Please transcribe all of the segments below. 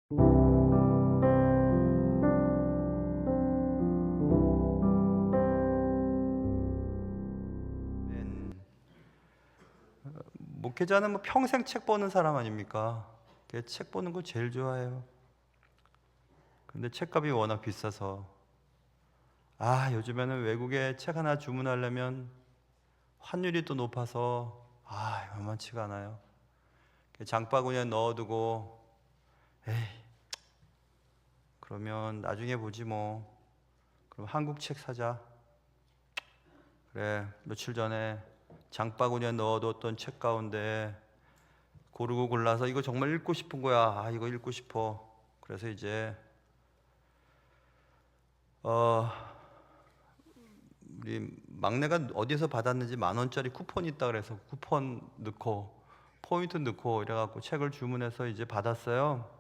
목회자는 뭐 평생 책 보는 사람 아닙니까? 책 보는 거 제일 좋아해요. 근데 책값이 워낙 비싸서 요즘에는 외국에 책 하나 주문하려면 환율이 또 높아서 만만치가 않아요. 장바구니에 넣어두고 그러면 나중에 보지 뭐. 그럼 한국 책 사자. 그래, 며칠 전에 장바구니에 넣어뒀던 책 가운데 고르고 골라서 이거 정말 읽고 싶은 거야. 이거 읽고 싶어. 그래서 이제 우리 막내가 어디서 받았는지 10,000원짜리 쿠폰이 있다 그래서 쿠폰 넣고 포인트 넣고 이래갖고 책을 주문해서 이제 받았어요.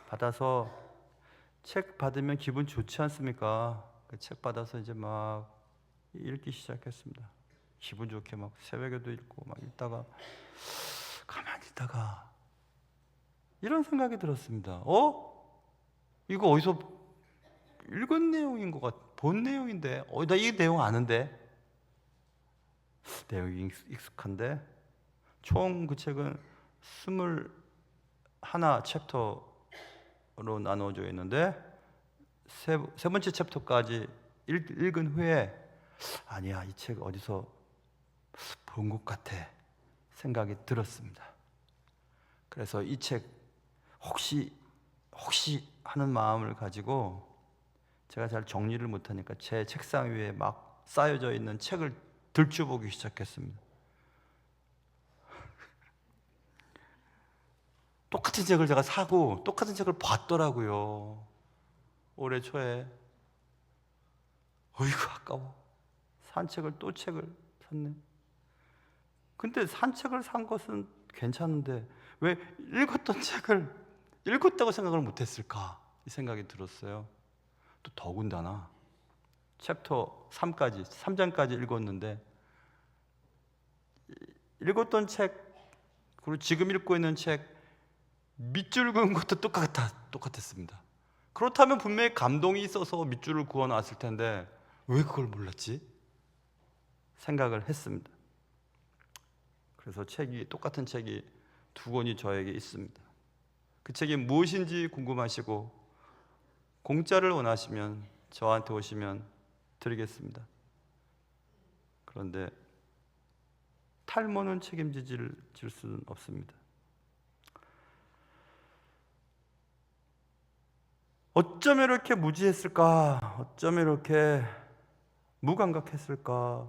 받아서 책 받으면 기분 좋지 않습니까? 그 책 받아서 이제 막 읽기 시작했습니다. 기분 좋게 막 새벽에도 읽고 막 읽다가 가만히 있다가 이런 생각이 들었습니다. 이거 어디서 읽은 내용인 것 같아. 본 내용인데 나 이 내용 아는데 내용이 익숙한데 총 그 책은 21 챕터로 나누어져 있는데 세 번째 챕터까지 읽은 후에 아니야, 이 책 어디서 본 것 같아 생각이 들었습니다. 그래서 이 책 혹시 하는 마음을 가지고 제가 잘 정리를 못하니까 제 책상 위에 막 쌓여져 있는 책을 들춰보기 시작했습니다. 똑같은 책을 제가 사고 똑같은 책을 봤더라고요. 올해 초에. 어이구 아까워. 산 책을 또 책을 샀네. 근데 산 책을 산 것은 괜찮은데 왜 읽었던 책을 읽었다고 생각을 못했을까? 이 생각이 들었어요. 또 더군다나 챕터 3장까지 읽었는데 읽었던 책 그리고 지금 읽고 있는 책 밑줄 그은 것도 똑같았습니다. 그렇다면 분명히 감동이 있어서 밑줄을 그어놨을 텐데 왜 그걸 몰랐지? 생각을 했습니다. 그래서 똑같은 책이 2권이 저에게 있습니다. 그 책이 무엇인지 궁금하시고 공짜를 원하시면 저한테 오시면 드리겠습니다. 그런데 탈모는 책임질 수는 없습니다. 어쩜 이렇게 무지했을까? 어쩜 이렇게 무감각했을까?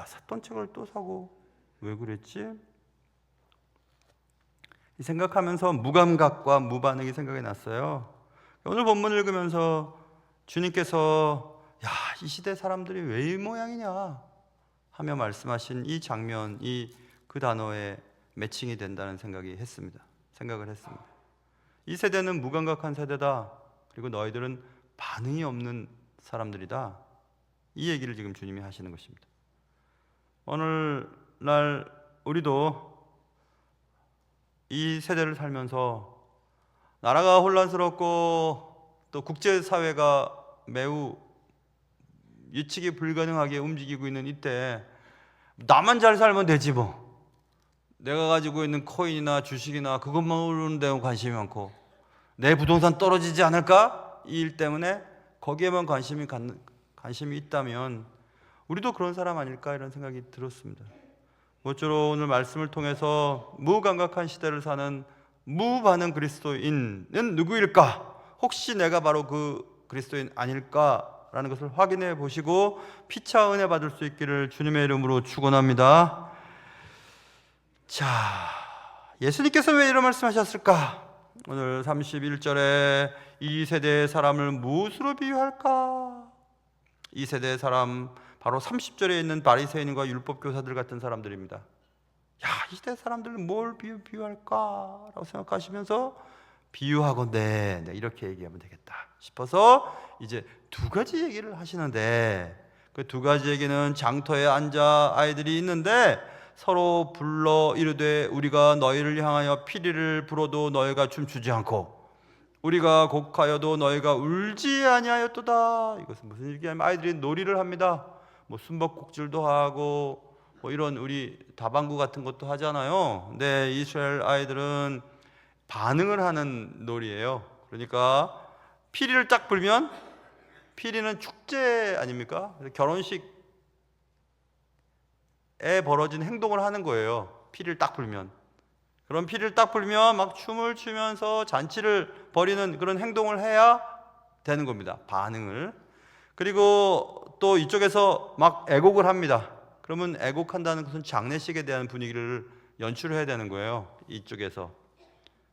샀던 책을 또 사고 왜 그랬지? 이 생각하면서 무감각과 무반응이 생각이 났어요. 오늘 본문을 읽으면서 주님께서 이 시대 사람들이 왜 이 모양이냐 하며 말씀하신 이 장면이 그 단어에 매칭이 된다는 생각을 했습니다. 이 세대는 무감각한 세대다. 그리고 너희들은 반응이 없는 사람들이다. 이 얘기를 지금 주님이 하시는 것입니다. 오늘날 우리도 이 세대를 살면서 나라가 혼란스럽고 또 국제사회가 매우 예측이 불가능하게 움직이고 있는 이때 나만 잘 살면 되지 뭐. 내가 가지고 있는 코인이나 주식이나 그것만 오르는 데만 관심이 많고 내 부동산 떨어지지 않을까? 이 일 때문에 거기에만 관심이 있다면 우리도 그런 사람 아닐까 이런 생각이 들었습니다. 모쪼록 오늘 말씀을 통해서 무감각한 시대를 사는 무반응 그리스도인은 누구일까? 혹시 내가 바로 그 그리스도인 아닐까라는 것을 확인해 보시고 피차 은혜 받을 수 있기를 주님의 이름으로 축원합니다. 자, 예수님께서 왜 이런 말씀하셨을까? 오늘 31절에 이 세대의 사람을 무엇으로 비유할까? 이 세대의 사람 바로 30절에 있는 바리새인과 율법교사들 같은 사람들입니다. 이 시대 사람들을 뭘 비유할까? 라고 생각하시면서 비유하건대 이렇게 얘기하면 되겠다 싶어서 이제 2가지 얘기를 하시는데 그 2가지 얘기는 장터에 앉아 아이들이 있는데 서로 불러 이르되 우리가 너희를 향하여 피리를 불어도 너희가 춤추지 않고 우리가 곡하여도 너희가 울지 아니하였도다. 이것은 무슨 얘기냐면 아이들이 놀이를 합니다. 뭐 숨바꼭질도 하고 뭐 이런 우리 다방구 같은 것도 하잖아요. 근데 이스라엘 아이들은 반응을 하는 놀이예요. 그러니까 피리를 딱 불면, 피리는 축제 아닙니까? 결혼식에 벌어진 행동을 하는 거예요. 피리를 딱 불면. 그런 피리를 딱 불면 막 춤을 추면서 잔치를 벌이는 그런 행동을 해야 되는 겁니다. 반응을. 그리고 또 이쪽에서 막 애곡을 합니다. 그러면 애곡한다는 것은 장례식에 대한 분위기를 연출해야 되는 거예요. 이쪽에서.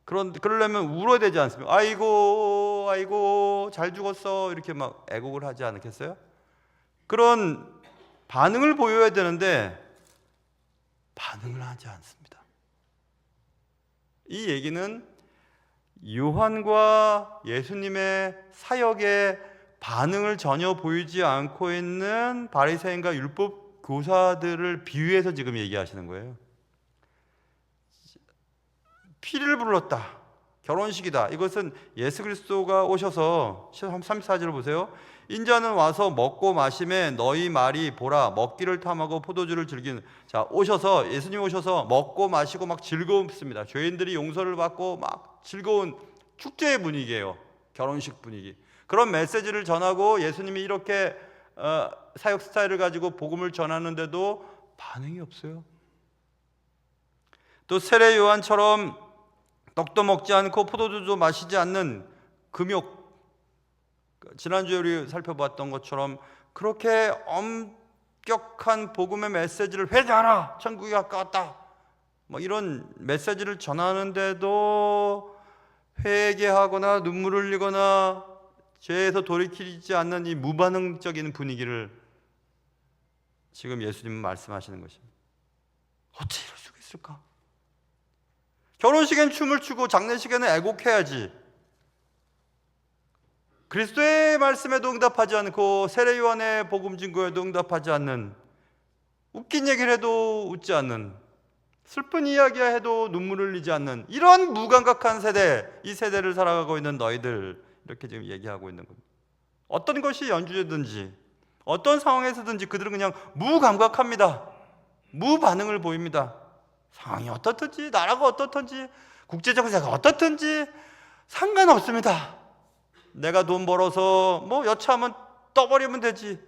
그러려면 울어야 되지 않습니까? 아이고, 아이고, 잘 죽었어. 이렇게 막 애곡을 하지 않겠어요? 그런 반응을 보여야 되는데 반응을 하지 않습니다. 이 얘기는 요한과 예수님의 사역에 반응을 전혀 보이지 않고 있는 바리새인과 율법 교사들을 비유해서 지금 얘기하시는 거예요. 피를 불렀다. 결혼식이다. 이것은 예수 그리스도가 오셔서 34절을 보세요. 인자는 와서 먹고 마심에 너희 말이 보라 먹기를 탐하고 포도주를 즐기는. 자, 오셔서 예수님 오셔서 먹고 마시고 막 즐겁습니다. 죄인들이 용서를 받고 막 즐거운 축제의 분위기예요. 결혼식 분위기. 그런 메시지를 전하고 예수님이 이렇게 사역 스타일을 가지고 복음을 전하는데도 반응이 없어요. 또 세례 요한처럼 떡도 먹지 않고 포도주도 마시지 않는 금욕, 지난주에 우리 살펴봤던 것처럼 그렇게 엄격한 복음의 메시지를 회개하라, 천국이 가까웠다, 뭐 이런 메시지를 전하는데도 회개하거나 눈물을 흘리거나 죄에서 돌이키지 않는 이 무반응적인 분위기를 지금 예수님은 말씀하시는 것입니다. 어찌 이럴 수가 있을까? 결혼식엔 춤을 추고 장례식에는 애곡해야지. 그리스도의 말씀에도 응답하지 않고 세례 요한의 복음 증거에도 응답하지 않는, 웃긴 얘기를 해도 웃지 않는, 슬픈 이야기야 해도 눈물을 흘리지 않는 이런 무감각한 세대, 이 세대를 살아가고 있는 너희들, 이렇게 지금 얘기하고 있는 겁니다. 어떤 것이 연주되든지 어떤 상황에서든지 그들은 그냥 무감각합니다. 무반응을 보입니다. 상황이 어떻든지, 나라가 어떻든지, 국제적 사가 어떻든지 상관없습니다. 내가 돈 벌어서 뭐 여차하면 떠버리면 되지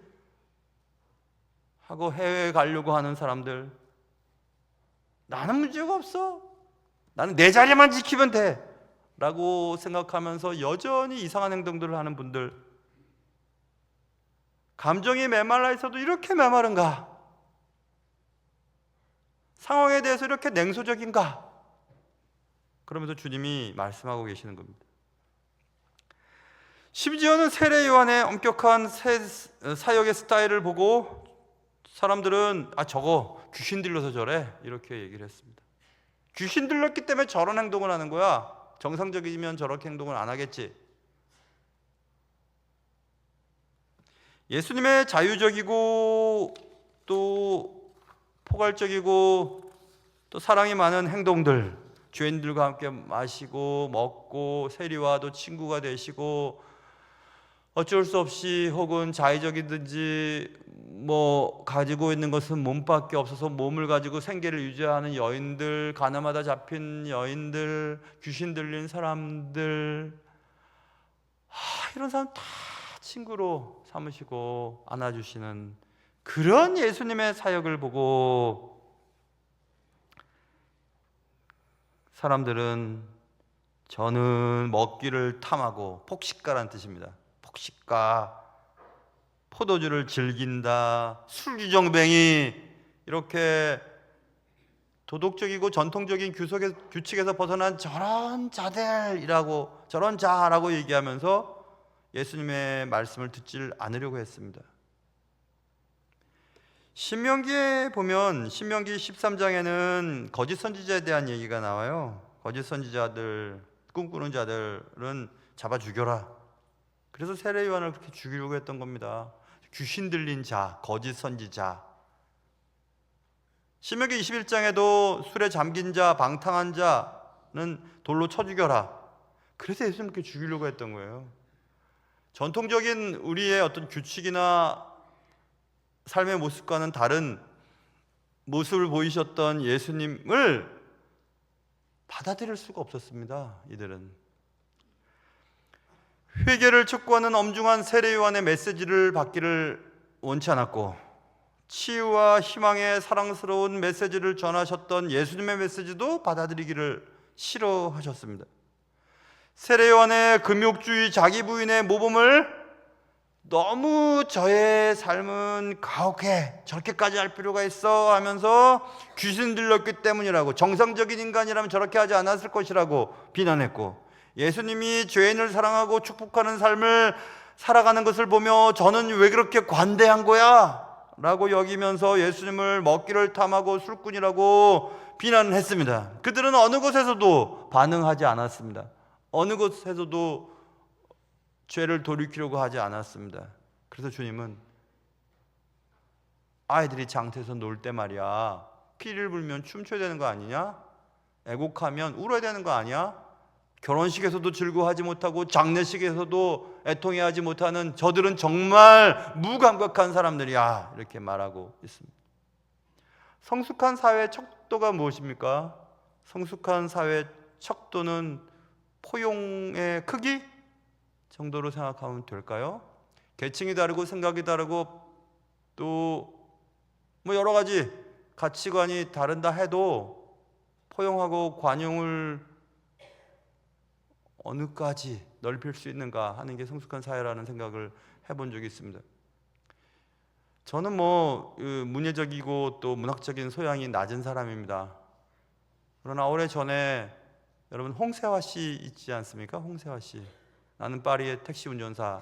하고 해외에 가려고 하는 사람들, 나는 문제가 없어, 나는 내 자리만 지키면 돼 라고 생각하면서 여전히 이상한 행동들을 하는 분들, 감정이 메말라 있어도 이렇게 메마른가? 상황에 대해서 이렇게 냉소적인가? 그러면서 주님이 말씀하고 계시는 겁니다. 심지어는 세례 요한의 엄격한 사역의 스타일을 보고 사람들은 저거 귀신 들려서 저래, 이렇게 얘기를 했습니다. 귀신 들렸기 때문에 저런 행동을 하는 거야. 정상적이면 저렇게 행동을 안 하겠지. 예수님의 자유적이고 또 포괄적이고 또 사랑이 많은 행동들, 죄인들과 함께 마시고 먹고 세리와도 친구가 되시고 어쩔 수 없이 혹은 자의적이든지 뭐 가지고 있는 것은 몸밖에 없어서 몸을 가지고 생계를 유지하는 여인들, 가나마다 잡힌 여인들, 귀신 들린 사람들, 이런 사람 다 친구로 삼으시고 안아주시는 그런 예수님의 사역을 보고 사람들은 저는 먹기를 탐하고, 폭식가란 뜻입니다. 폭식가, 포도주를 즐긴다, 술주정뱅이, 이렇게 도덕적이고 전통적인 규칙에서 벗어난 저런 자들이라고, 저런 자라고 얘기하면서 예수님의 말씀을 듣질 않으려고 했습니다. 신명기에 보면 신명기 13장에는 거짓 선지자에 대한 얘기가 나와요. 거짓 선지자들, 꿈꾸는 자들은 잡아 죽여라. 그래서 세례 요한을 그렇게 죽이려고 했던 겁니다. 귀신 들린 자, 거짓 선지자. 신명기 21장에도 술에 잠긴 자, 방탕한 자는 돌로 쳐 죽여라. 그래서 예수님께 죽이려고 했던 거예요. 전통적인 우리의 어떤 규칙이나 삶의 모습과는 다른 모습을 보이셨던 예수님을 받아들일 수가 없었습니다. 이들은 회개를 촉구하는 엄중한 세례요한의 메시지를 받기를 원치 않았고, 치유와 희망의 사랑스러운 메시지를 전하셨던 예수님의 메시지도 받아들이기를 싫어하셨습니다. 세례요한의 금욕주의 자기 부인의 모범을 너무 저의 삶은 가혹해, 저렇게까지 할 필요가 있어 하면서 귀신 들렸기 때문이라고, 정상적인 인간이라면 저렇게 하지 않았을 것이라고 비난했고, 예수님이 죄인을 사랑하고 축복하는 삶을 살아가는 것을 보며 저는 왜 그렇게 관대한 거야? 라고 여기면서 예수님을 먹기를 탐하고 술꾼이라고 비난했습니다. 그들은 어느 곳에서도 반응하지 않았습니다. 어느 곳에서도 죄를 돌이키려고 하지 않았습니다. 그래서 주님은 아이들이 장터에서 놀 때 말이야, 피를 불면 춤춰야 되는 거 아니냐? 애곡하면 울어야 되는 거 아니야? 결혼식에서도 즐거워하지 못하고 장례식에서도 애통해하지 못하는 저들은 정말 무감각한 사람들이야, 이렇게 말하고 있습니다. 성숙한 사회의 척도가 무엇입니까? 성숙한 사회의 척도는 포용의 크기 정도로 생각하면 될까요? 계층이 다르고 생각이 다르고 또 뭐 여러 가지 가치관이 다른다 해도 포용하고 관용을 어느까지 넓힐 수 있는가 하는 게 성숙한 사회라는 생각을 해본 적이 있습니다. 저는 문예적이고 또 문학적인 소양이 낮은 사람입니다. 그러나 오래전에 여러분 홍세화 씨 있지 않습니까? 홍세화 씨, 나는 파리의 택시 운전사.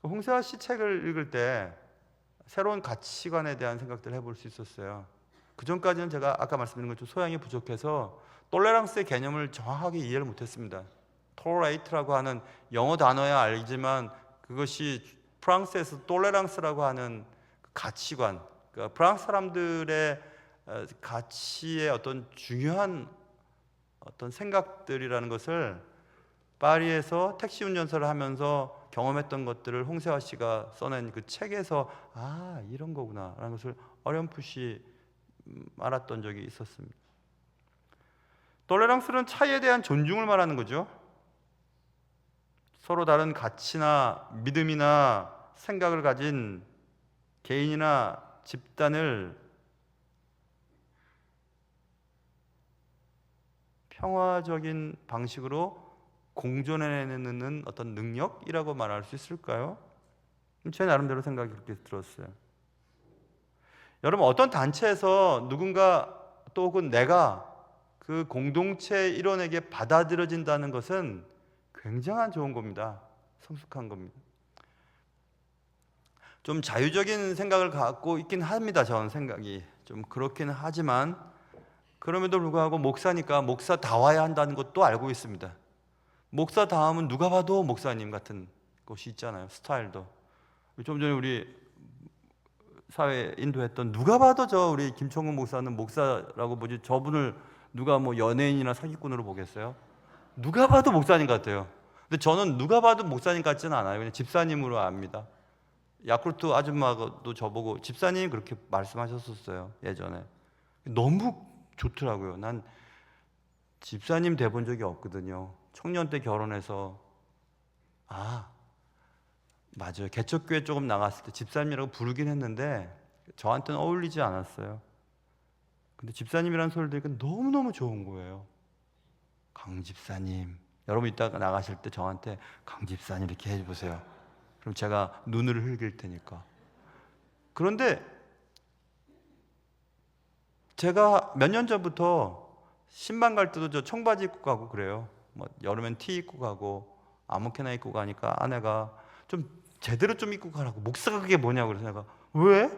홍세화 씨 책을 읽을 때 새로운 가치관에 대한 생각들을 해볼 수 있었어요. 그 전까지는 제가 아까 말씀드린 것처럼 소양이 부족해서 톨레랑스의 개념을 정확하게 이해를 못했습니다. 톨레이트라고 하는 영어 단어야 알지만 그것이 프랑스에서 톨레랑스라고 하는 가치관, 그러니까 프랑스 사람들의 가치의 어떤 중요한 어떤 생각들이라는 것을 파리에서 택시 운전사를 하면서 경험했던 것들을 홍세화 씨가 써낸 그 책에서 이런 거구나 라는 것을 어렴풋이 알았던 적이 있었습니다. 톨레랑스는 차이에 대한 존중을 말하는 거죠. 서로 다른 가치나 믿음이나 생각을 가진 개인이나 집단을 평화적인 방식으로 공존해내는 어떤 능력이라고 말할 수 있을까요? 제 나름대로 생각이 그렇게 들었어요. 여러분, 어떤 단체에서 누군가 또 혹은 내가 그 공동체의 일원에게 받아들여진다는 것은 굉장한 좋은 겁니다. 성숙한 겁니다. 좀 자유적인 생각을 갖고 있긴 합니다. 저는 생각이 좀 그렇긴 하지만 그럼에도 불구하고 목사니까 목사다워야 한다는 것도 알고 있습니다. 목사다움은 누가 봐도 목사님 같은 것이 있잖아요. 스타일도. 좀 전에 우리 사회 인도했던 누가 봐도 우리 김총근 목사는 목사라고 보지 저분을 누가 연예인이나 사기꾼으로 보겠어요? 누가 봐도 목사님 같아요. 근데 저는 누가 봐도 목사님 같지는 않아요. 그냥 집사님으로 압니다. 야쿠르트 아줌마도 저보고 집사님이 그렇게 말씀하셨었어요. 예전에. 너무 좋더라고요. 난 집사님 돼본 적이 없거든요. 청년 때 결혼해서 맞아요. 개척교회 조금 나갔을 때 집사님이라고 부르긴 했는데 저한테는 어울리지 않았어요. 근데 집사님이라는 소리를 들으니까 너무너무 좋은 거예요. 강 집사님. 여러분 이따가 나가실 때 저한테 강 집사님 이렇게 해보세요. 그럼 제가 눈을 흘길 테니까. 그런데 제가 몇 년 전부터 신방 갈 때도 저 청바지 입고 가고 그래요. 여름엔 티 입고 가고 아무렇게나 입고 가니까 아내가 좀 제대로 좀 입고 가라고. 목사가 그게 뭐냐고. 그래서 내가 왜?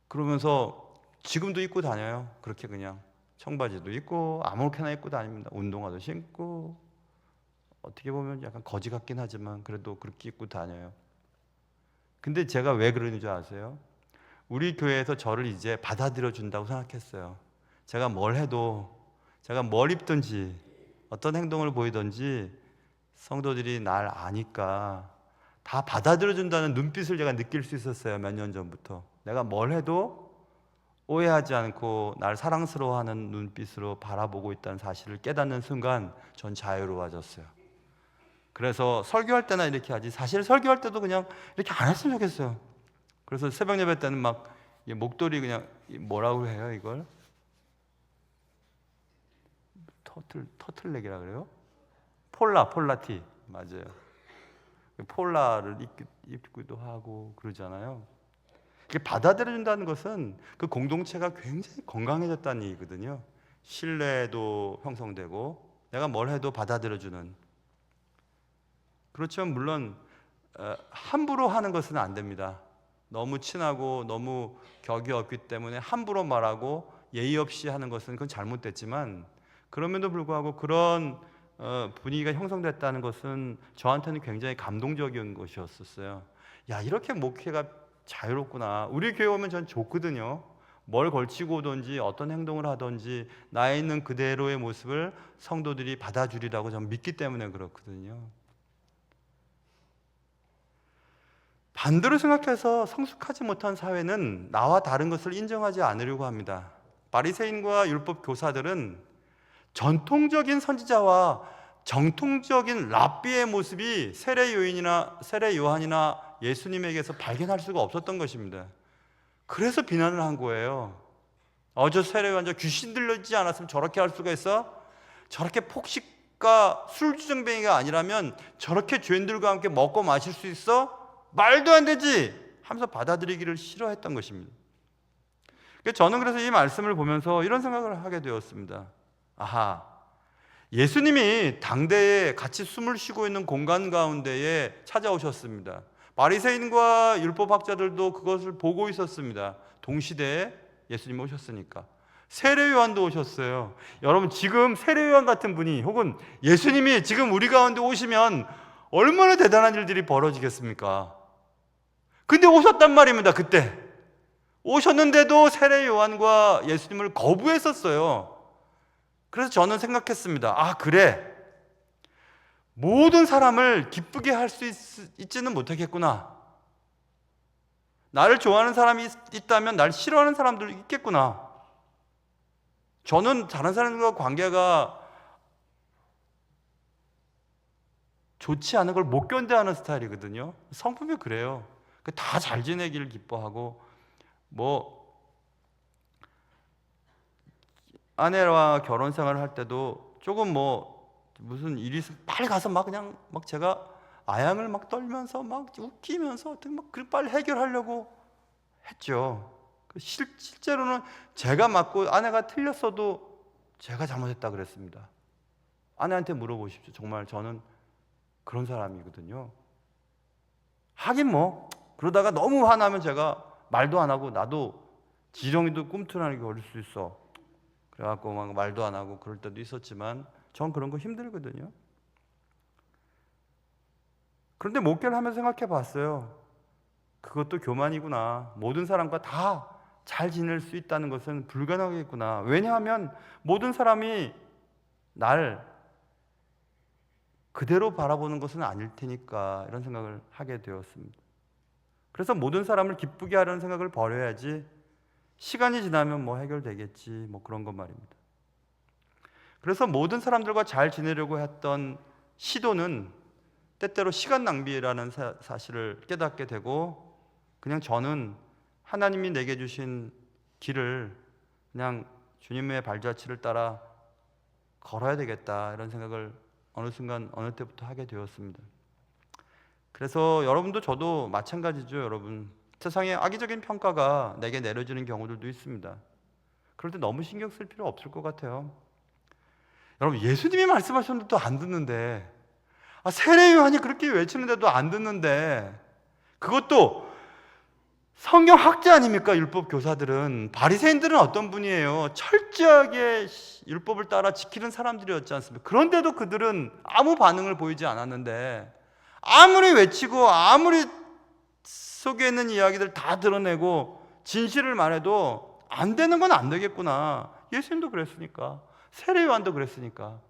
그러면서 지금도 입고 다녀요. 그렇게 그냥 청바지도 입고 아무렇게나 입고 다닙니다. 운동화도 신고. 어떻게 보면 약간 거지 같긴 하지만 그래도 그렇게 입고 다녀요. 근데 제가 왜 그러는 줄 아세요? 우리 교회에서 저를 이제 받아들여 준다고 생각했어요. 제가 뭘 해도 제가 뭘 입든지 어떤 행동을 보이든지 성도들이 날 아니까 다 받아들여준다는 눈빛을 제가 느낄 수 있었어요. 몇 년 전부터. 내가 뭘 해도 오해하지 않고 날 사랑스러워하는 눈빛으로 바라보고 있다는 사실을 깨닫는 순간 전 자유로워졌어요. 그래서 설교할 때나 이렇게 하지, 사실 설교할 때도 그냥 이렇게 안 했으면 좋겠어요. 그래서 새벽 예배 때는 막 목도리 그냥 뭐라고 해요 이걸? 터틀넥이라 그래요? 폴라티 맞아요. 폴라를 입기도 하고 그러잖아요. 이게 받아들여준다는 것은 그 공동체가 굉장히 건강해졌다는 얘기거든요. 신뢰도 형성되고 내가 뭘 해도 받아들여주는. 그렇지만 물론 함부로 하는 것은 안 됩니다. 너무 친하고 너무 격이 없기 때문에 함부로 말하고 예의 없이 하는 것은 그건 잘못됐지만, 그럼에도 불구하고 그런 분위기가 형성됐다는 것은 저한테는 굉장히 감동적인 것이었었어요. 야, 이렇게 목회가 자유롭구나. 우리 교회 오면 전 좋거든요. 뭘 걸치고 오든지 어떤 행동을 하든지 나에 있는 그대로의 모습을 성도들이 받아주리라고 저는 믿기 때문에 그렇거든요. 반대로 생각해서 성숙하지 못한 사회는 나와 다른 것을 인정하지 않으려고 합니다. 바리새인과 율법 교사들은 전통적인 선지자와 정통적인 랍비의 모습이 세례 요한이나 예수님에게서 발견할 수가 없었던 것입니다. 그래서 비난을 한 거예요. 저 세례 요한 저 귀신 들리지 않았으면 저렇게 할 수가 있어? 저렇게 폭식과 술주정뱅이가 아니라면 저렇게 죄인들과 함께 먹고 마실 수 있어? 말도 안 되지! 하면서 받아들이기를 싫어했던 것입니다. 저는 그래서 이 말씀을 보면서 이런 생각을 하게 되었습니다. 아하, 예수님이 당대에 같이 숨을 쉬고 있는 공간 가운데에 찾아오셨습니다. 바리새인과 율법학자들도 그것을 보고 있었습니다. 동시대에 예수님이 오셨으니까. 세례 요한도 오셨어요. 여러분, 지금 세례 요한 같은 분이 혹은 예수님이 지금 우리 가운데 오시면 얼마나 대단한 일들이 벌어지겠습니까? 근데 오셨단 말입니다. 그때 오셨는데도 세례 요한과 예수님을 거부했었어요. 그래서 저는 생각했습니다. 그래, 모든 사람을 기쁘게 할 수 있지는 못하겠구나. 나를 좋아하는 사람이 있다면 날 싫어하는 사람들도 있겠구나. 저는 다른 사람들과 관계가 좋지 않은 걸 못 견뎌하는 스타일이거든요. 성품이 그래요. 다 잘 지내기를 기뻐하고, 아내와 결혼 생활을 할 때도 조금 무슨 일이 있으면 빨리 가서 그냥 제가 아양을 떨면서 웃기면서 빨리 해결하려고 했죠. 실제로는 제가 맞고 아내가 틀렸어도 제가 잘못했다 그랬습니다. 아내한테 물어보십시오. 정말 저는 그런 사람이거든요. 하긴 그러다가 너무 화나면 제가 말도 안 하고 나도 지렁이도 꿈틀하게 걸릴 수 있어. 그래갖고 말도 안 하고 그럴 때도 있었지만 전 그런 거 힘들거든요. 그런데 목회를 하면서 생각해 봤어요. 그것도 교만이구나. 모든 사람과 다 잘 지낼 수 있다는 것은 불가능하겠구나. 왜냐하면 모든 사람이 날 그대로 바라보는 것은 아닐 테니까, 이런 생각을 하게 되었습니다. 그래서 모든 사람을 기쁘게 하려는 생각을 버려야지 시간이 지나면 해결되겠지, 그런 것 말입니다. 그래서 모든 사람들과 잘 지내려고 했던 시도는 때때로 시간 낭비라는 사실을 깨닫게 되고, 그냥 저는 하나님이 내게 주신 길을 그냥 주님의 발자취를 따라 걸어야 되겠다, 이런 생각을 어느 순간 어느 때부터 하게 되었습니다. 그래서 여러분도 저도 마찬가지죠. 여러분, 세상에 악의적인 평가가 내게 내려지는 경우들도 있습니다. 그럴 때 너무 신경 쓸 필요 없을 것 같아요. 여러분, 예수님이 말씀하셨는데도 안 듣는데, 세례 요한이 그렇게 외치는데도 안 듣는데, 그것도 성경 학자 아닙니까? 율법 교사들은. 바리새인들은 어떤 분이에요? 철저하게 율법을 따라 지키는 사람들이었지 않습니까? 그런데도 그들은 아무 반응을 보이지 않았는데, 아무리 외치고 아무리 속에 있는 이야기들 다 드러내고 진실을 말해도 안 되는 건 안 되겠구나. 예수님도 그랬으니까. 세례 요한도 그랬으니까.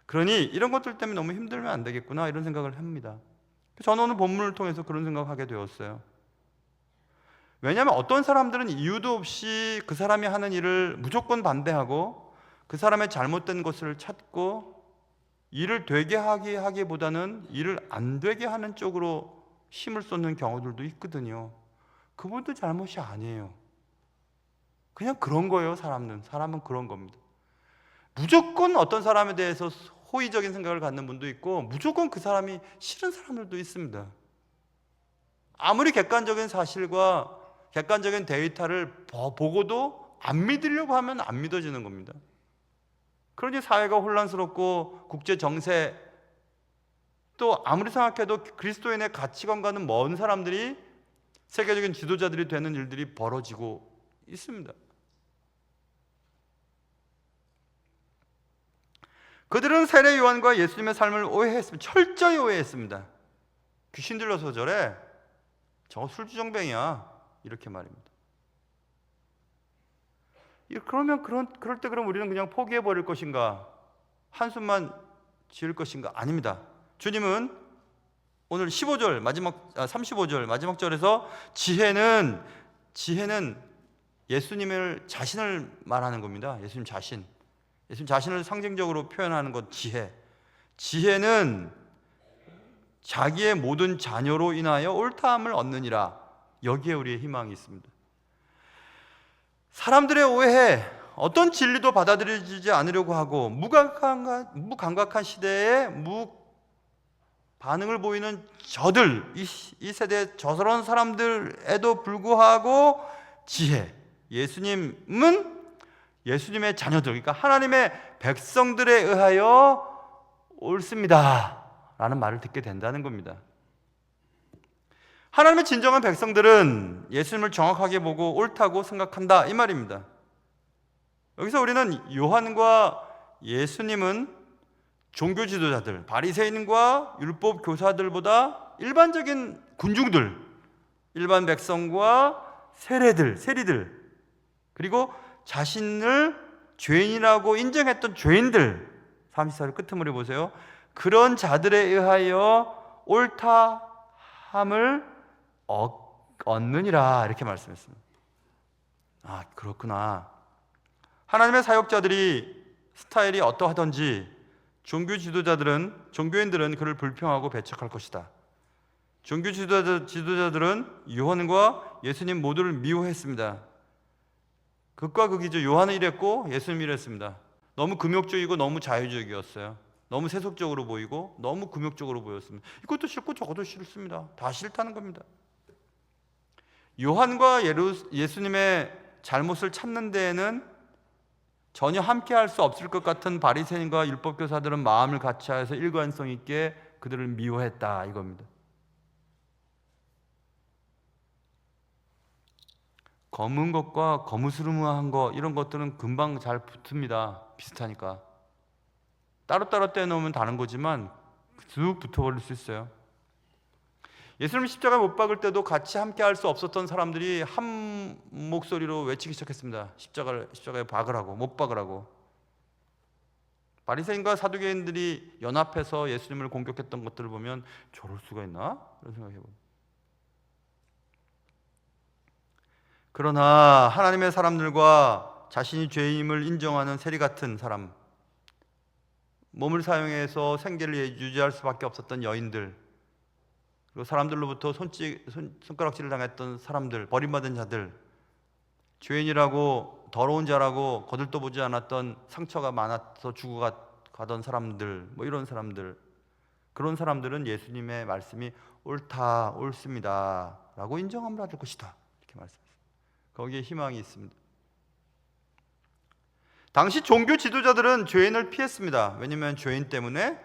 그러니 이런 것들 때문에 너무 힘들면 안 되겠구나 이런 생각을 합니다. 저는 오늘 본문을 통해서 그런 생각을 하게 되었어요. 왜냐하면 어떤 사람들은 이유도 없이 그 사람이 하는 일을 무조건 반대하고 그 사람의 잘못된 것을 찾고 일을 되게 하기보다는 일을 안 되게 하는 쪽으로 힘을 쏟는 경우들도 있거든요. 그분도 잘못이 아니에요. 그냥 그런 거예요. 사람은 그런 겁니다. 무조건 어떤 사람에 대해서 호의적인 생각을 갖는 분도 있고 무조건 그 사람이 싫은 사람들도 있습니다. 아무리 객관적인 사실과 객관적인 데이터를 보고도 안 믿으려고 하면 안 믿어지는 겁니다. 그러니 사회가 혼란스럽고 국제 정세, 또 아무리 생각해도 그리스도인의 가치관과는 먼 사람들이 세계적인 지도자들이 되는 일들이 벌어지고 있습니다. 그들은 세례 요한과 예수님의 삶을 오해했습니다. 철저히 오해했습니다. 귀신 들려서 저래, 저거 술주정뱅이야, 이렇게 말입니다. 그러면 그럴 때 그럼 우리는 그냥 포기해버릴 것인가? 한숨만 지을 것인가? 아닙니다. 주님은 오늘 35절 마지막 절에서 지혜는 예수님을 자신을 말하는 겁니다. 예수님 자신을 상징적으로 표현하는 것 지혜. 지혜는 자기의 모든 자녀로 인하여 옳다함을 얻느니라. 여기에 우리의 희망이 있습니다. 사람들의 오해에 어떤 진리도 받아들여지지 않으려고 하고 무감각한 시대에 반응을 보이는 저들, 이 세대의 저스러운 사람들에도 불구하고 지혜, 예수님은 예수님의 자녀들, 그러니까 하나님의 백성들에 의하여 옳습니다 라는 말을 듣게 된다는 겁니다. 하나님의 진정한 백성들은 예수님을 정확하게 보고 옳다고 생각한다 이 말입니다. 여기서 우리는 요한과 예수님은 종교 지도자들, 바리새인과 율법 교사들보다 일반적인 군중들, 일반 백성과 세리들, 그리고 자신을 죄인이라고 인정했던 죄인들, 34절 끝머리 보세요. 그런 자들에 의하여 옳다함을 얻느니라 이렇게 말씀했습니다. 아, 그렇구나. 하나님의 사역자들이 스타일이 어떠하든지 종교인들은 그를 불평하고 배척할 것이다. 종교 지도자들은 요한과 예수님 모두를 미워했습니다. 극과 극이죠. 요한은 이랬고 예수님이 이랬습니다. 너무 금욕적이고 너무 자유적이었어요. 너무 세속적으로 보이고 너무 금욕적으로 보였습니다. 이것도 싫고 저것도 싫습니다. 다 싫다는 겁니다. 요한과 예수님의 잘못을 찾는 데에는 전혀 함께할 수 없을 것 같은 바리새인과 율법교사들은 마음을 같이하여서 일관성 있게 그들을 미워했다 이겁니다. 검은 것과 거무스름한 것 이런 것들은 금방 잘 붙습니다. 비슷하니까. 따로따로 떼놓으면 다른 거지만 쭉 붙어버릴 수 있어요. 예수님 십자가에 못 박을 때도 같이 함께 할 수 없었던 사람들이 한 목소리로 외치기 시작했습니다. 십자가에 박으라고, 못 박으라고. 바리새인과 사두개인들이 연합해서 예수님을 공격했던 것들을 보면 저럴 수가 있나? 이런 생각해봅니다. 그러나 하나님의 사람들과 자신이 죄임을 인정하는 세리 같은 사람, 몸을 사용해서 생계를 유지할 수밖에 없었던 여인들, 그리고 사람들로부터 손가락질을 당했던 사람들, 버림받은 자들, 죄인이라고 더러운 자라고 거들떠 보지 않았던 상처가 많아서 죽어가던 사람들, 이런 사람들, 그런 사람들은 예수님의 말씀이 옳습니다 라고 인정함을 받을 것이다 이렇게 말씀했습니다. 거기에 희망이 있습니다. 당시 종교 지도자들은 죄인을 피했습니다. 왜냐하면 죄인 때문에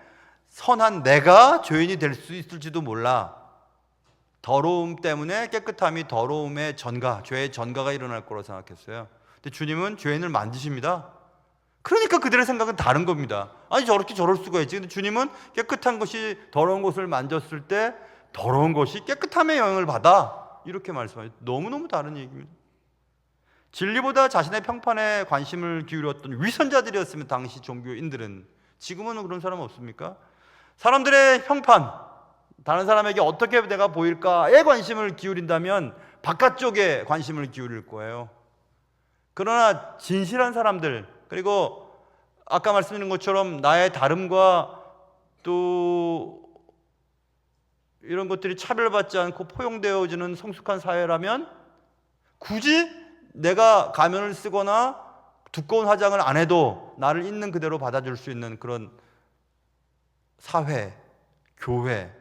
선한 내가 죄인이 될 수 있을지도 몰라. 더러움 때문에 깨끗함이 더러움의 전가, 죄의 전가가 일어날 거라고 생각했어요. 근데 주님은 죄인을 만드십니다. 그러니까 그들의 생각은 다른 겁니다. 아니 저렇게 저럴 수가 있지. 근데 주님은 깨끗한 것이 더러운 것을 만졌을 때 더러운 것이 깨끗함의 영향을 받아 이렇게 말씀하죠. 너무너무 다른 얘기입니다. 진리보다 자신의 평판에 관심을 기울였던 위선자들이었으면 당시 종교인들은, 지금은 그런 사람 없습니까? 사람들의 평판, 다른 사람에게 어떻게 내가 보일까에 관심을 기울인다면 바깥쪽에 관심을 기울일 거예요. 그러나 진실한 사람들, 그리고 아까 말씀드린 것처럼 나의 다름과 또 이런 것들이 차별받지 않고 포용되어지는 성숙한 사회라면 굳이 내가 가면을 쓰거나 두꺼운 화장을 안 해도 나를 있는 그대로 받아줄 수 있는 그런 사회, 교회,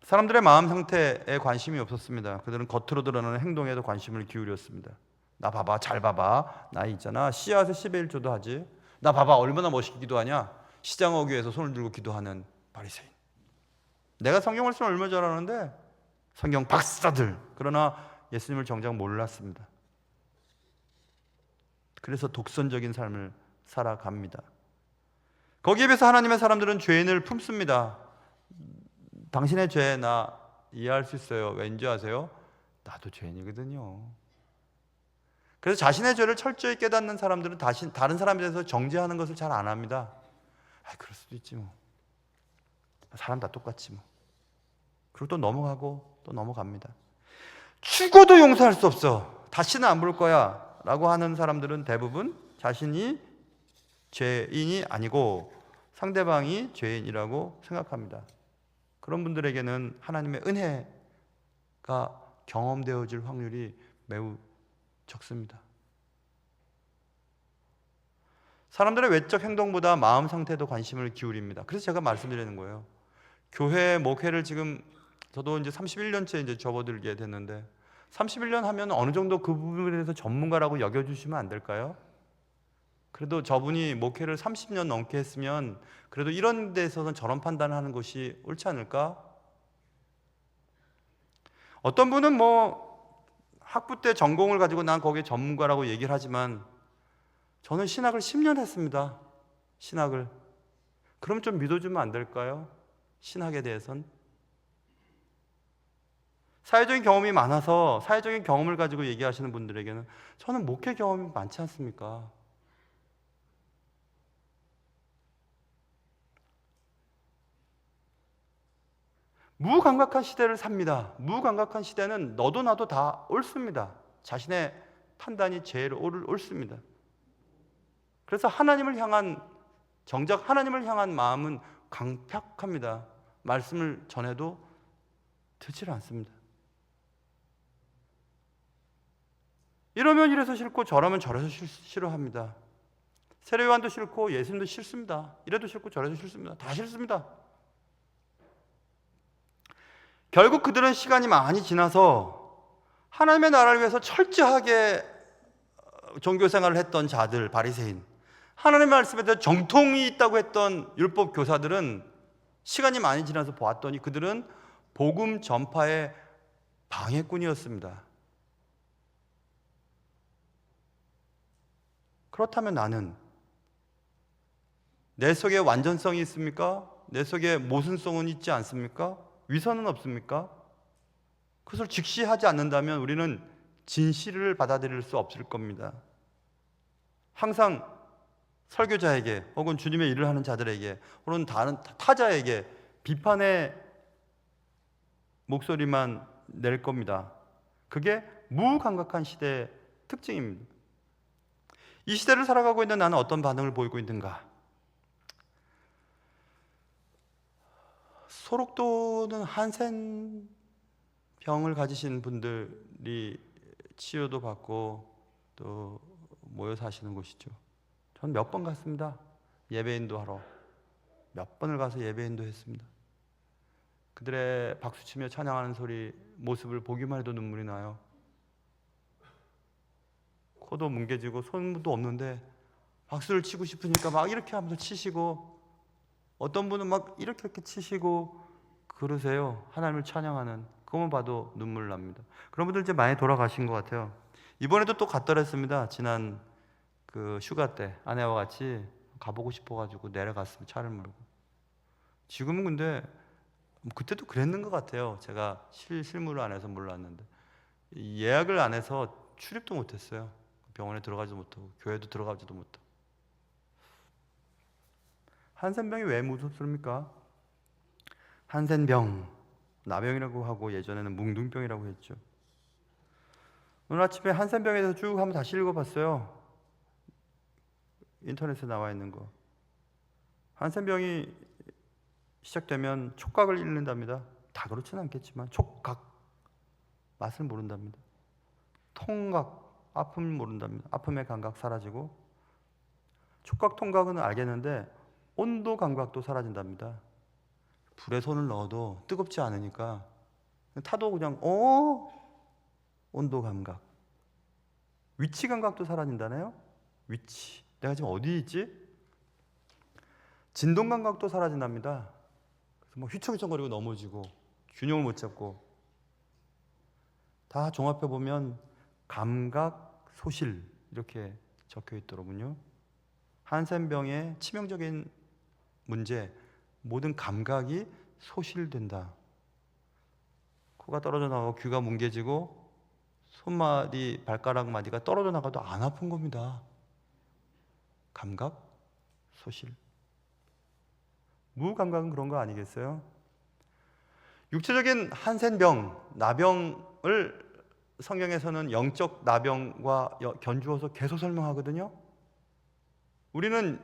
사람들의 마음 상태에 관심이 없었습니다. 그들은 겉으로 드러나는 행동에도 관심을 기울였습니다. 나 봐봐, 잘 봐봐, 나 있잖아 씨앗에 10의 1조도 하지, 나 봐봐 얼마나 멋있게 기도하냐, 시장 오기 위해서 손을 들고 기도하는 바리새인. 내가 성경 말씀을 얼마나 잘 아는데 성경 박사들, 그러나 예수님을 정작 몰랐습니다. 그래서 독선적인 삶을 살아갑니다. 거기에 비해서 하나님의 사람들은 죄인을 품습니다. 당신의 죄 나 이해할 수 있어요. 왠지 아세요? 나도 죄인이거든요. 그래서 자신의 죄를 철저히 깨닫는 사람들은 다른 사람에 대해서 정죄하는 것을 잘 안 합니다. 그럴 수도 있지 뭐, 사람 다 똑같지 뭐. 그리고 또 넘어가고 또 넘어갑니다. 죽어도 용서할 수 없어, 다시는 안 볼 거야 라고 하는 사람들은 대부분 자신이 죄인이 아니고 상대방이 죄인이라고 생각합니다. 그런 분들에게는 하나님의 은혜가 경험되어질 확률이 매우 적습니다. 사람들의 외적 행동보다 마음 상태에도 관심을 기울입니다. 그래서 제가 말씀드리는 거예요. 교회 목회를 지금 저도 이제 31년째 이제 접어들게 됐는데, 31년 하면 어느 정도 그 부분에 대해서 전문가라고 여겨주시면 안 될까요? 그래도 저분이 목회를 30년 넘게 했으면 그래도 이런 데서는 저런 판단을 하는 것이 옳지 않을까? 어떤 분은 뭐 학부 때 전공을 가지고 난 거기에 전문가라고 얘기를 하지만 저는 신학을 10년 했습니다. 신학을. 그럼 좀 믿어주면 안 될까요? 신학에 대해선. 사회적인 경험이 많아서 사회적인 경험을 가지고 얘기하시는 분들에게는 저는 목회 경험이 많지 않습니까? 무감각한 시대를 삽니다. 무감각한 시대는 너도 나도 다 옳습니다. 자신의 판단이 제일 옳습니다. 그래서 하나님을 향한, 정작 하나님을 향한 마음은 강팍합니다. 말씀을 전해도 듣지를 않습니다. 이러면 이래서 싫고 저러면 저래서 싫어합니다. 세례요한도 싫고 예수님도 싫습니다. 이래도 싫고 저래도 싫습니다. 다 싫습니다. 결국 그들은 시간이 많이 지나서 하나님의 나라를 위해서 철저하게 종교생활을 했던 자들, 바리새인, 하나님의 말씀에 대해 정통이 있다고 했던 율법 교사들은 시간이 많이 지나서 보았더니 그들은 복음 전파의 방해꾼이었습니다. 그렇다면 나는 내 속에 완전성이 있습니까? 내 속에 모순성은 있지 않습니까? 위선은 없습니까? 그것을 직시하지 않는다면 우리는 진실을 받아들일 수 없을 겁니다. 항상 설교자에게 혹은 주님의 일을 하는 자들에게 혹은 다른 타자에게 비판의 목소리만 낼 겁니다. 그게 무감각한 시대의 특징입니다. 이 시대를 살아가고 있는 나는 어떤 반응을 보이고 있는가? 소록도는 한센병을 가지신 분들이 치료도 받고 또 모여 사시는 곳이죠. 전 몇 번 갔습니다. 예배인도 하러 몇 번을 가서 예배인도 했습니다. 그들의 박수치며 찬양하는 소리 모습을 보기만 해도 눈물이 나요. 코도 뭉개지고 손도 없는데 박수를 치고 싶으니까 막 이렇게 하면서 치시고, 어떤 분은 막 이렇게 치시고 그러세요. 하나님을 찬양하는, 그것만 봐도 눈물 납니다. 그런 분들 이제 많이 돌아가신 것 같아요. 이번에도 또 갔더랬습니다. 지난 그 휴가 때 아내와 같이 가보고 싶어가지고 내려갔습니다. 차를 몰고. 지금은 근데 그때도 그랬는 것 같아요. 제가 실무를 안 해서 몰랐는데 예약을 안 해서 출입도 못했어요. 병원에 들어가지도 못하고 교회도 들어가지도 못하고. 한센병이 왜 무섭습니까? 한센병, 나병이라고 하고 예전에는 뭉둥병이라고 했죠. 오늘 아침에 한센병에 대해서 쭉 한번 다시 읽어봤어요. 인터넷에 나와 있는 거. 한센병이 시작되면 촉각을 잃는답니다. 다 그렇지는 않겠지만 촉각, 맛을 모른답니다. 통각, 아픔을 모른답니다. 아픔의 감각 사라지고, 촉각, 통각은 알겠는데 온도 감각도 사라진답니다. 불에 손을 넣어도 뜨겁지 않으니까 타도 그냥 온도 감각. 위치 감각도 사라진다네요. 위치, 내가 지금 어디 있지? 진동 감각도 사라진답니다. 그래서 뭐 휘청휘청거리고 넘어지고 균형을 못 잡고. 다 종합해 보면 감각 소실 이렇게 적혀 있더라고요. 한센병의 치명적인 문제, 모든 감각이 소실된다. 코가 떨어져 나가고 귀가 뭉개지고 손마디, 발가락 마디가 떨어져 나가도 안 아픈 겁니다. 감각 소실. 무감각은 그런 거 아니겠어요? 육체적인 한센병, 나병을 성경에서는 영적 나병과 견주어서 계속 설명하거든요. 우리는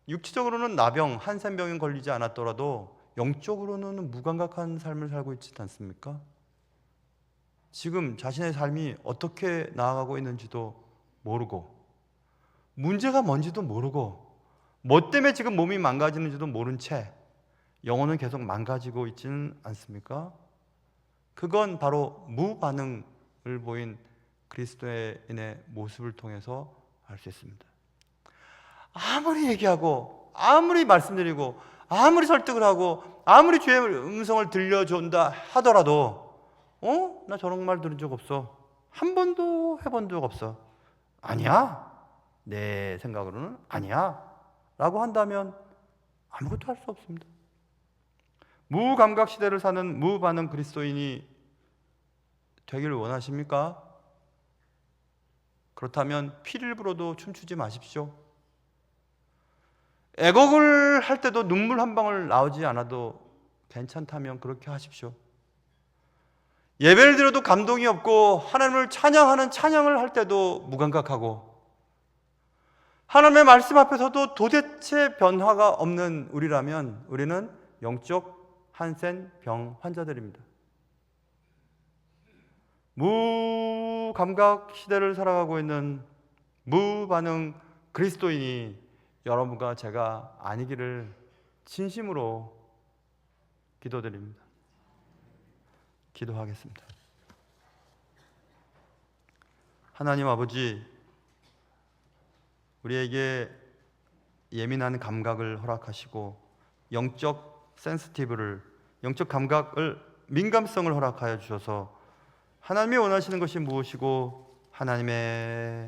육체적으로는 나병, 한센병에 걸리지 않았더라도 영적으로는 무감각한 삶을 살고 있지 않습니까? 지금 자신의 삶이 어떻게 나아가고 있는지도 모르고, 문제가 뭔지도 모르고, 뭐 때문에 지금 몸이 망가지는지도 모른 채 영혼은 계속 망가지고 있지는 않습니까? 그건 바로 무반응을 보인 그리스도인의 모습을 통해서 알 수 있습니다. 아무리 얘기하고 아무리 말씀드리고 아무리 설득을 하고 아무리 주의 음성을 들려준다 하더라도 나 저런 말 들은 적 없어. 한 번도 해본 적 없어. 아니야. 내 생각으로는 아니야. 라고 한다면 아무것도 할 수 없습니다. 무감각 시대를 사는 무반응 그리스도인이 되기를 원하십니까? 그렇다면 피를 불어도 춤추지 마십시오. 애곡을 할 때도 눈물 한 방울 나오지 않아도 괜찮다면 그렇게 하십시오. 예배를 드려도 감동이 없고 하나님을 찬양하는 찬양을 할 때도 무감각하고 하나님의 말씀 앞에서도 도대체 변화가 없는 우리라면 우리는 영적 한센병 환자들입니다. 무감각 시대를 살아가고 있는 무반응 그리스도인이 여러분과 제가 아니기를 진심으로 기도드립니다. 기도하겠습니다. 하나님 아버지, 우리에게 예민한 감각을 허락하시고 영적 센시티브를, 영적 감각을, 민감성을 허락하여 주셔서 하나님이 원하시는 것이 무엇이고 하나님의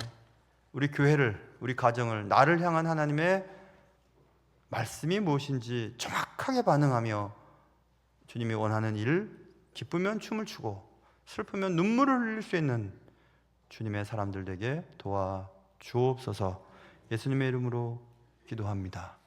우리 교회를, 우리 가정을, 나를 향한 하나님의 말씀이 무엇인지 정확하게 반응하며 주님이 원하는 일을, 기쁘면 춤을 추고 슬프면 눈물을 흘릴 수 있는 주님의 사람들 되게 도와주옵소서. 예수님의 이름으로 기도합니다.